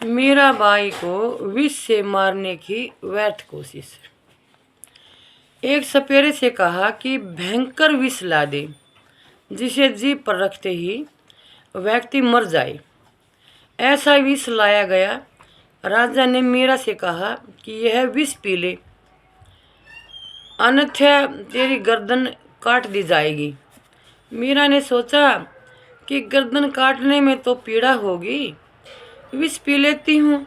मीराबाई को विष से मारने की व्यर्थ कोशिश। एक सपेरे से कहा कि भयंकर विष ला दे जिसे जीभ पर रखते ही व्यक्ति मर जाए। ऐसा विष लाया गया। राजा ने मीरा से कहा कि यह विष पी ले, अन्यथा तेरी गर्दन काट दी जाएगी। मीरा ने सोचा कि गर्दन काटने में तो पीड़ा होगी, विष पी लेती हूँ।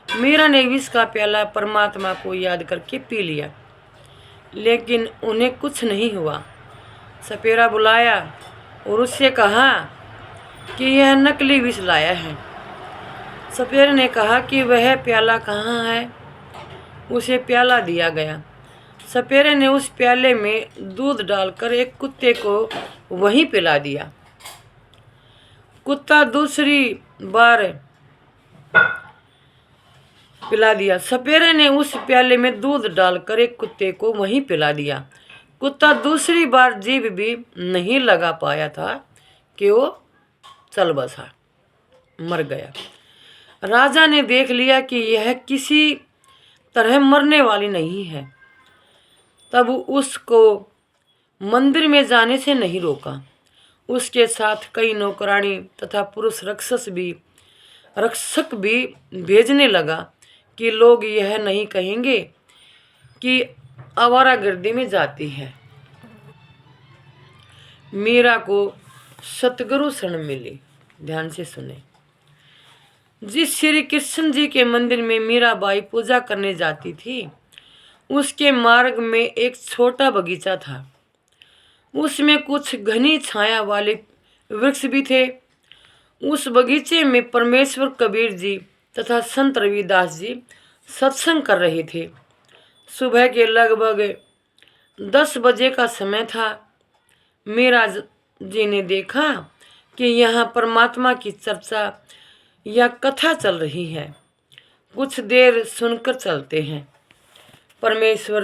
मीरा ने विष का प्याला परमात्मा को याद करके पी लिया, लेकिन उन्हें कुछ नहीं हुआ। सपेरा बुलाया और उससे कहा कि यह नकली विष लाया है। सपेरे ने कहा कि वह प्याला कहाँ है। उसे प्याला दिया गया। सपेरे ने उस प्याले में दूध डालकर एक कुत्ते को वहीं पिला दिया। कुत्ता दूसरी बार पिला दिया। सपेरे ने उस प्याले में दूध डालकर एक कुत्ते को वहीं पिला दिया। कुत्ता दूसरी बार जीभ भी नहीं लगा पाया था कि वो चल बसा, मर गया। राजा ने देख लिया कि यह किसी तरह मरने वाली नहीं है, तब उसको मंदिर में जाने से नहीं रोका। उसके साथ कई नौकरानी तथा पुरुष रक्षक भी भेजने लगा कि लोग यह नहीं कहेंगे कि आवारागर्दी में जाती है। मीरा को सतगुरु शरण मिली। ध्यान से सुने। जिस श्री कृष्ण जी के मंदिर में मीराबाई पूजा करने जाती थी, उसके मार्ग में एक छोटा बगीचा था। उसमें कुछ घनी छाया वाले वृक्ष भी थे। उस बगीचे में परमेश्वर कबीर जी तथा संत रविदास जी सत्संग कर रहे थे। सुबह के लगभग 10 बजे का समय था। मीरा जी ने देखा कि यहाँ परमात्मा की चर्चा या कथा चल रही है। कुछ देर सुनकर चलते हैं। परमेश्वर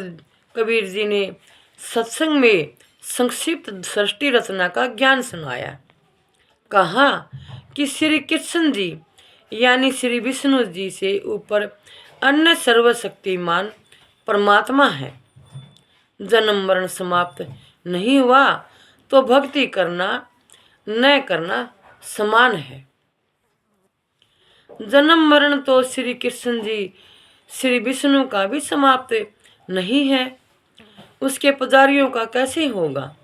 कबीर जी ने सत्संग में संक्षिप्त सृष्टि रचना का ज्ञान सुनाया। कहा कि श्री कृष्ण जी यानी श्री विष्णु जी से ऊपर अन्य सर्वशक्तिमान परमात्मा है। जन्म मरण समाप्त नहीं हुआ तो भक्ति करना न करना समान है। जन्म मरण तो श्री कृष्ण जी श्री विष्णु का भी समाप्त नहीं है, उसके पुजारियों का कैसे होगा।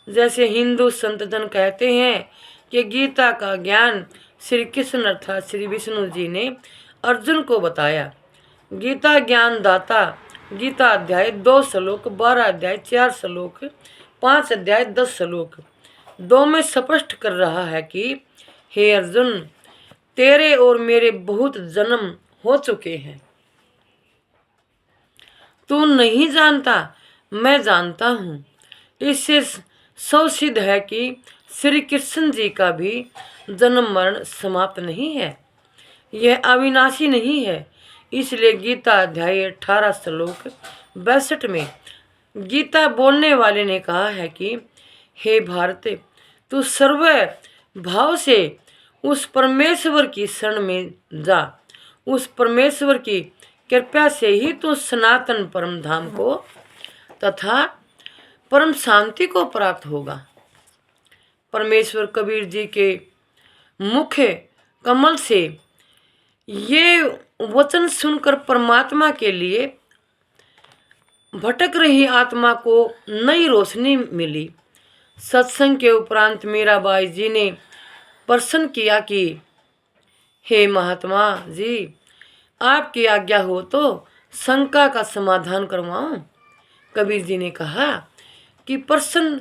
जैसे हिंदू संत जन कहते हैं कि गीता का ज्ञान श्री कृष्ण अर्थात श्री विष्णु जी ने अर्जुन को बताया। गीता ज्ञान दाता गीता अध्याय 2 श्लोक 12 अध्याय 4 श्लोक 5 अध्याय 10 श्लोक 2 में स्पष्ट कर रहा है कि हे अर्जुन, तेरे और मेरे बहुत जन्म हो चुके हैं। तू नहीं जानता, मैं जानता हूँ। इससे सौ सिद्ध है कि श्री कृष्ण जी का भी जन्म मरण समाप्त नहीं है, यह अविनाशी नहीं है। इसलिए गीता अध्याय 18 श्लोक 62 में गीता बोलने वाले ने कहा है कि हे भारत, तू सर्व भाव से उस परमेश्वर की शरण में जा। उस परमेश्वर की कृपया से ही तो सनातन परम धाम को तथा परम शांति को प्राप्त होगा। परमेश्वर कबीर जी के मुख कमल से ये वचन सुनकर परमात्मा के लिए भटक रही आत्मा को नई रोशनी मिली। सत्संग के उपरांत मीराबाई जी ने प्रश्न किया कि हे महात्मा जी, आपकी आज्ञा हो तो शंका का समाधान करवाऊं। कबीर जी ने कहा कि प्रश्न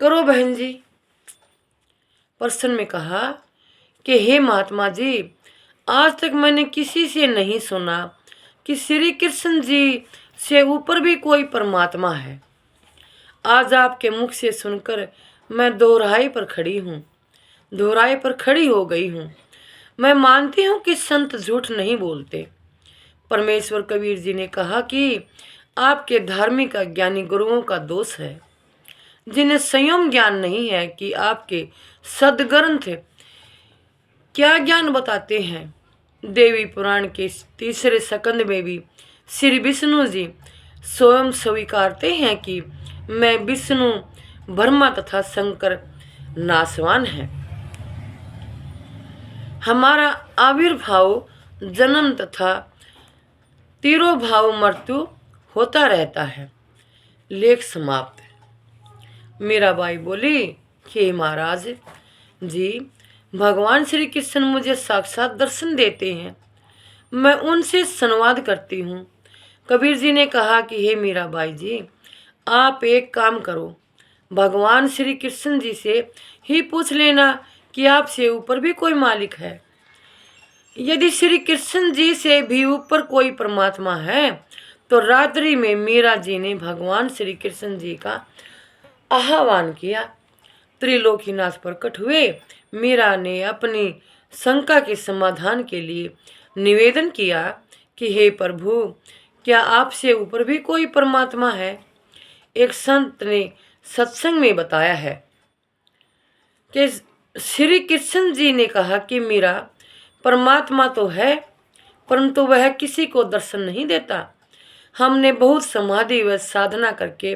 करो बहन जी। प्रश्न में कहा कि हे महात्मा जी, आज तक मैंने किसी से नहीं सुना कि श्री कृष्ण जी से ऊपर भी कोई परमात्मा है। आज आपके मुख से सुनकर मैं दोहराई पर खड़ी हो गई हूँ। मैं मानती हूँ कि संत झूठ नहीं बोलते। परमेश्वर कबीर जी ने कहा कि आपके धार्मिक अज्ञानी गुरुओं का दोष है, जिन्हें संयम ज्ञान नहीं है कि आपके सदग्रंथ क्या ज्ञान बताते हैं। देवी पुराण के तीसरे स्कंद में भी श्री विष्णु जी स्वयं स्वीकारते हैं कि मैं विष्णु ब्रह्मा तथा शंकर नाशवान है। हमारा आविर्भाव जन्म तथा तिरोभाव मृत्यु होता रहता है। लेख समाप्त। मीराबाई बोली कि महाराज जी, भगवान श्री कृष्ण मुझे साक्षात दर्शन देते हैं, मैं उनसे संवाद करती हूँ। कबीर जी ने कहा कि हे मीराबाई जी, आप एक काम करो, भगवान श्री कृष्ण जी से ही पूछ लेना कि आपसे ऊपर भी कोई मालिक है। यदि श्री कृष्ण जी से भी ऊपर कोई परमात्मा है तो रात्रि में मीरा जी ने भगवान श्री कृष्ण जी का आह्वान किया। त्रिलोकीनाथ प्रकट हुए। मीरा ने अपनी शंका के समाधान के लिए निवेदन किया कि हे प्रभु, क्या आपसे ऊपर भी कोई परमात्मा है। एक संत ने सत्संग में बताया है कि श्री कृष्ण जी ने कहा कि मीरा, परमात्मा तो है परंतु वह किसी को दर्शन नहीं देता। हमने बहुत समाधि व साधना करके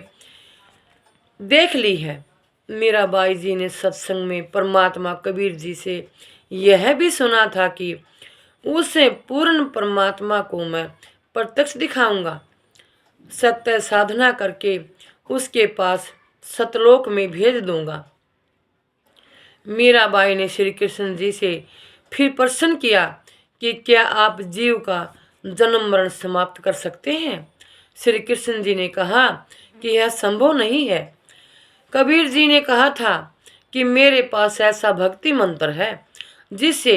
देख ली है। मीराबाई जी ने सत्संग में परमात्मा कबीर जी से यह भी सुना था कि उसे पूर्ण परमात्मा को मैं प्रत्यक्ष दिखाऊंगा। सत्य साधना करके उसके पास सतलोक में भेज दूंगा। मीराबाई ने श्री कृष्ण जी से फिर प्रश्न किया कि क्या आप जीव का जन्म मरण समाप्त कर सकते हैं। श्री कृष्ण जी ने कहा कि यह संभव नहीं है। कबीर जी ने कहा था कि मेरे पास ऐसा भक्ति मंत्र है जिससे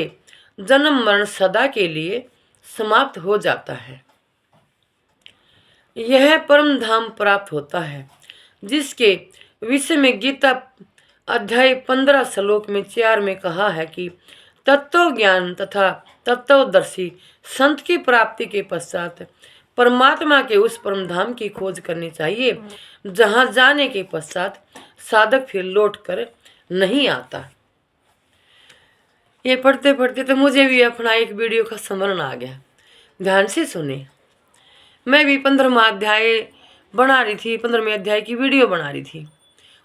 जन्म मरण सदा के लिए समाप्त हो जाता है। यह परम धाम प्राप्त होता है, जिसके विषय में गीता अध्याय 15 श्लोक में 4 में कहा है कि तत्व ज्ञान तथा तत्वदर्शी संत की प्राप्ति के पश्चात परमात्मा के उस परम धाम की खोज करनी चाहिए, जहां जाने के पश्चात साधक फिर लौट कर नहीं आता। ये पढ़ते पढ़ते तो मुझे भी अपना एक वीडियो का स्मरण आ गया। ध्यान से सुने। मैं भी 15वां अध्याय बना रही थी, 15वें अध्याय की वीडियो बना रही थी।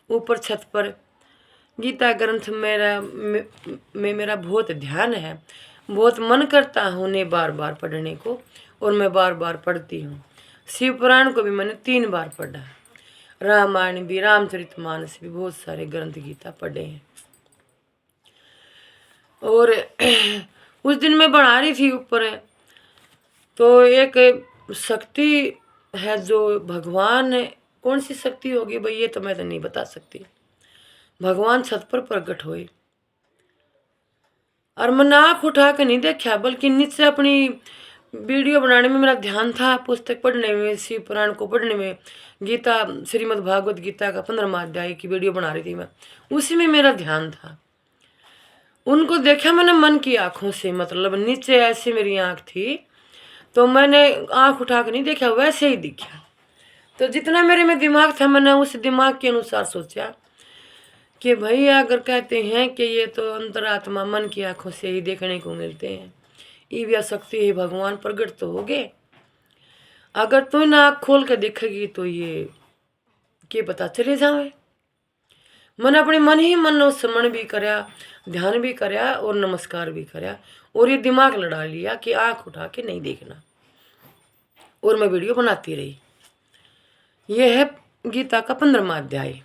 ऊपर छत पर गीता ग्रंथ मेरा बहुत ध्यान है, बहुत मन करता है उन्हें बार बार पढ़ने को, और मैं बार बार पढ़ती हूँ। शिव पुराण को भी मैंने 3 बार पढ़ा, रामायण भी, रामचरितमानस भी, बहुत सारे ग्रंथ गीता पढ़े हैं। और उस दिन मैं बना रही थी ऊपर, तो एक शक्ति है जो भगवान है, कौन सी शक्ति होगी भाई ये तो मैं तो नहीं बता सकती। भगवान छत पर प्रकट हुए और मैंने आँख उठा के नहीं देखा, बल्कि नीचे अपनी वीडियो बनाने में मेरा ध्यान था, पुस्तक पढ़ने में, शिव पुराण को पढ़ने में, गीता श्रीमद् भागवत गीता का 15वां अध्याय की वीडियो बना रही थी मैं, उसी में मेरा ध्यान था। उनको देखा मैंने मन की आंखों से, मतलब नीचे ऐसे मेरी आंख थी, तो मैंने आंख उठा के नहीं देखा, वैसे ही दिखा। तो जितना मेरे में दिमाग था मैंने उस दिमाग के अनुसार सोचा कि भाई अगर कहते हैं कि ये तो अंतरात्मा मन की आंखों से ही देखने को मिलते हैं, ये शक्ति है भगवान प्रकट तो हो गए। अगर तू ना आँख खोल के देखेगी तो ये के पता चले जावे। मैंने अपने मन ही मन स्मरण भी कराया, ध्यान भी कराया और नमस्कार भी कराया, और ये दिमाग लड़ा लिया कि आँख उठा के नहीं देखना, और मैं वीडियो बनाती रही। यह है गीता का 15वां अध्याय।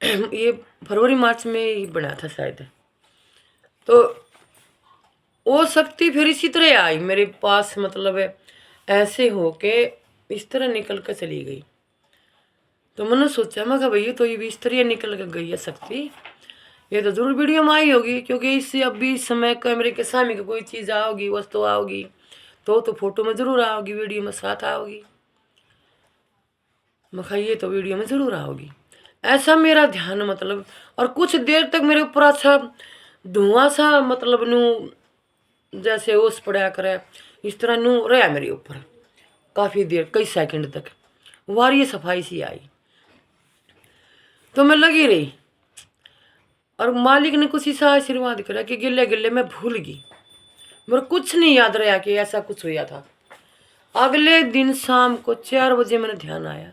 ये फरवरी मार्च में ही बना था शायद। तो वो शक्ति फिर इसी तरह आई मेरे पास, मतलब ऐसे होके इस तरह निकल कर चली गई। तो मैंने सोचा, मैं कहा भैया तो ये भी इस तरह निकल कर गई है शक्ति, ये तो जरूर वीडियो में आई होगी, क्योंकि इससे अभी इस समय कैमरे के सामने की कोई चीज़ आओगी, वस्तु आओगी तो फोटो में ज़रूर आओगी, वीडियो में साथ आओगी। मैं कहा ये तो वीडियो में ज़रूर आओगी। ऐसा मेरा ध्यान, मतलब, और कुछ देर तक मेरे ऊपर अच्छा धुआं सा, मतलब नू जैसे ओस पड़ा करे इस तरह नू रहा मेरे ऊपर काफ़ी देर, कई सेकंड तक। वारी सफाई सी आई तो मैं लगी रही, और मालिक ने कुछ ऐसा आशीर्वाद करा कि गिले गिले मैं भूल गई, मेरे कुछ नहीं याद रहा कि ऐसा कुछ हुआ था। अगले दिन शाम को 4 बजे मैंने ध्यान आया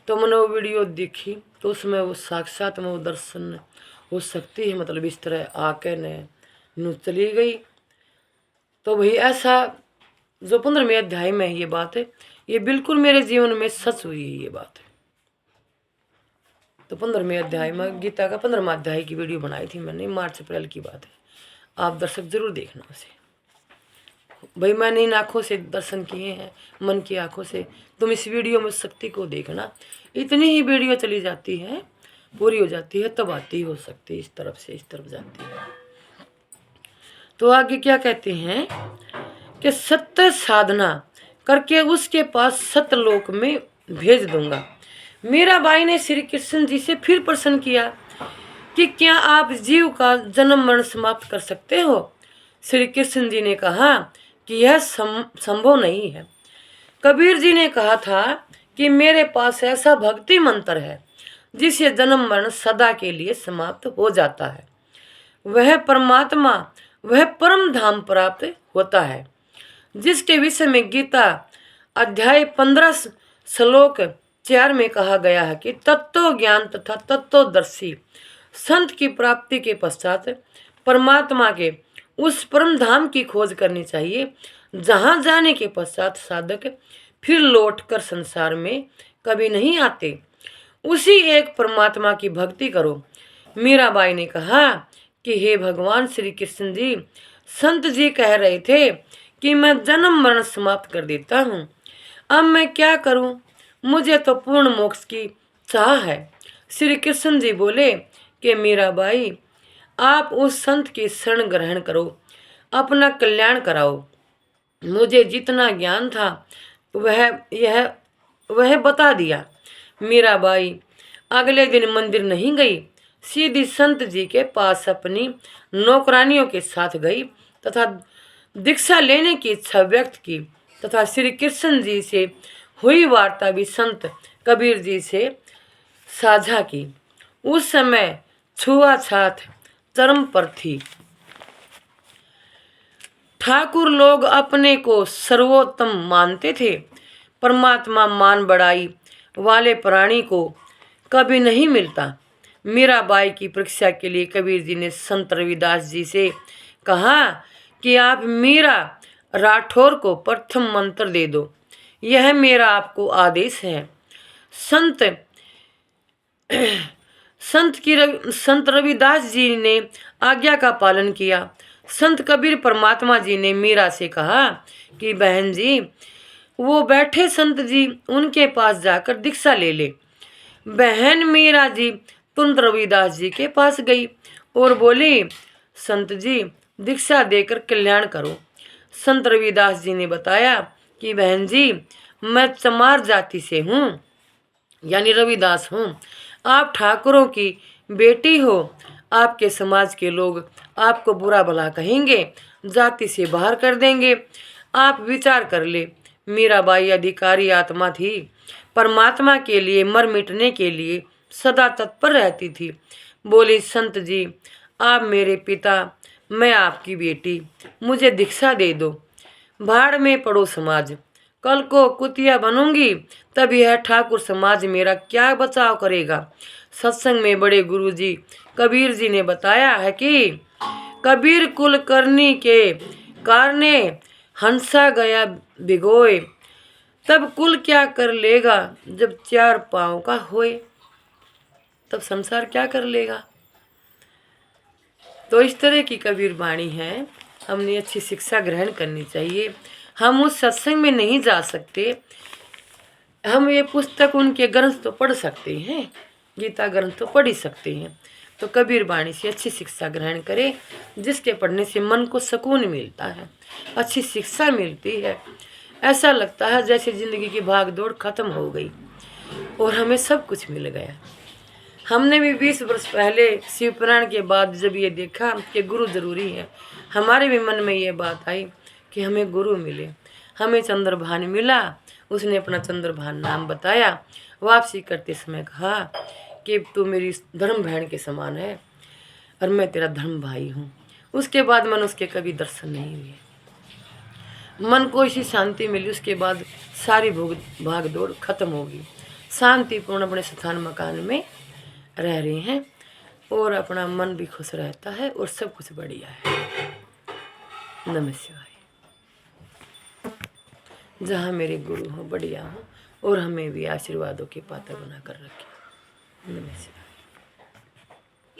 तो मैंने वो वीडियो देखी, तो उसमें वो साक्षात में वो दर्शन हो सकती है, मतलब इस तरह आके ने चली गई। तो भाई ऐसा जो 15वें अध्याय में है ये बात है, ये बिल्कुल मेरे जीवन में सच हुई है ये बात है। तो 15वें अध्याय में गीता का 15वां अध्याय की वीडियो बनाई थी मैंने, मार्च अप्रैल की बात है। आप दर्शक जरूर देखना उसे। भाई मैंने इन आँखों से दर्शन किए हैं, मन की आँखों से। तुम इस वीडियो में शक्ति को देखना, इतनी ही वीडियो चली जाती है, पूरी हो जाती है, तब आती हो सकती, इस तरफ से इस तरफ जाती है। तो आगे क्या कहते हैं कि सत्य साधना करके उसके पास सत्यलोक में भेज दूंगा। मीराबाई ने श्री कृष्ण जी से फिर प्रश्न किया कि क्या आप जीव का जन्म मरण समाप्त कर सकते हो? श्री कृष्ण जी ने कहा कि यह संभव नहीं है। कबीर जी ने कहा था कि मेरे पास ऐसा भक्ति मंत्र है जिससे जन्म मरण सदा के लिए समाप्त हो जाता है। वह परमात्मा, वह परम धाम प्राप्त होता है, जिसके विषय में गीता अध्याय 15 श्लोक 4 में कहा गया है कि तत्व ज्ञान तथा तत्वदर्शी संत की प्राप्ति के पश्चात परमात्मा के उस परम धाम की खोज करनी चाहिए, जहाँ जाने के पश्चात साधक फिर लौटकर संसार में कभी नहीं आते। उसी एक परमात्मा की भक्ति करो। मीराबाई ने कहा कि हे भगवान श्री कृष्ण जी, संत जी कह रहे थे कि मैं जन्म मरण समाप्त कर देता हूँ, अब मैं क्या करूँ? मुझे तो पूर्ण मोक्ष की चाह है। श्री कृष्ण जी बोले कि मीराबाई, आप उस संत की शरण ग्रहण करो, अपना कल्याण कराओ। मुझे जितना ज्ञान था वह बता दिया। मीराबाई अगले दिन मंदिर नहीं गई, सीधी संत जी के पास अपनी नौकरानियों के साथ गई तथा दीक्षा लेने की इच्छा व्यक्त की तथा श्री कृष्ण जी से हुई वार्ता भी संत कबीर जी से साझा की। उस समय छुआछूत चरम पर थी। ठाकुर लोग अपने को सर्वोत्तम मानते थे। परमात्मा मान बढ़ाई वाले प्राणी को कभी नहीं मिलता। मीराबाई की परीक्षा के लिए कबीर जी ने संत रविदास जी से कहा कि आप मीरा राठौर को प्रथम मंत्र दे दो, यह मेरा आपको आदेश है। संत रविदास जी ने आज्ञा का पालन किया। संत कबीर परमात्मा जी ने मीरा से कहा कि बहन जी, वो बैठे संत जी, उनके पास जाकर दीक्षा ले ले। बहन मीरा जी तुरंत रविदास जी के पास गई और बोली, संत जी दीक्षा देकर कल्याण करो। संत रविदास जी ने बताया कि बहन जी, मैं चमार जाति से हूँ, यानी रविदास हूँ। आप ठाकुरों की बेटी हो, आपके समाज के लोग आपको बुरा भला कहेंगे, जाति से बाहर कर देंगे। आप विचार कर ले। मीराबाई अधिकारी आत्मा थी, परमात्मा के लिए मर मिटने के लिए सदा तत्पर रहती थी। बोली, संत जी आप मेरे पिता, मैं आपकी बेटी, मुझे दीक्षा दे दो। भाड़ में पड़ो समाज, कल को कुतिया बनूंगी तब यह ठाकुर समाज मेरा क्या बचाव करेगा। सत्संग में बड़े गुरुजी कबीर जी ने बताया है कि कबीर कुल करनी के कारणे हंसा गया भिगोए, तब कुल क्या कर लेगा जब 4 पाँव का होए। तब संसार क्या कर लेगा। तो इस तरह की कबीर वाणी है, हमने अच्छी शिक्षा ग्रहण करनी चाहिए। हम उस सत्संग में नहीं जा सकते, हम ये पुस्तक उनके ग्रंथ तो पढ़ सकते हैं, गीता ग्रंथ तो पढ़ ही सकते हैं। तो कबीर वाणी से अच्छी शिक्षा ग्रहण करें, जिसके पढ़ने से मन को सुकून मिलता है, अच्छी शिक्षा मिलती है। ऐसा लगता है जैसे ज़िंदगी की भाग दौड़ खत्म हो गई और हमें सब कुछ मिल गया। हमने भी 20 वर्ष पहले शिवपुराण के बाद जब ये देखा कि गुरु जरूरी है, हमारे भी मन में ये बात आई कि हमें गुरु मिले। हमें चंद्रभान मिला, उसने अपना चंद्रभान नाम बताया। वापसी करते समय कहा कि तू मेरी धर्म बहन के समान है, और मैं तेरा धर्म भाई हूँ। उसके बाद मन उसके कभी दर्शन नहीं हुए। मन को इसी शांति मिली, उसके बाद सारी भाग दौड़ खत्म होगी। शांतिपूर्ण अपने स्थान मकान में रह रहे हैं और अपना मन भी खुश रहता है और सब कुछ बढ़िया है। नमः शिवाय। जहाँ मेरे गुरु हो बढ़िया हो और हमें भी आशीर्वादों के पात्र बना कर रखे। नमः शिवाय।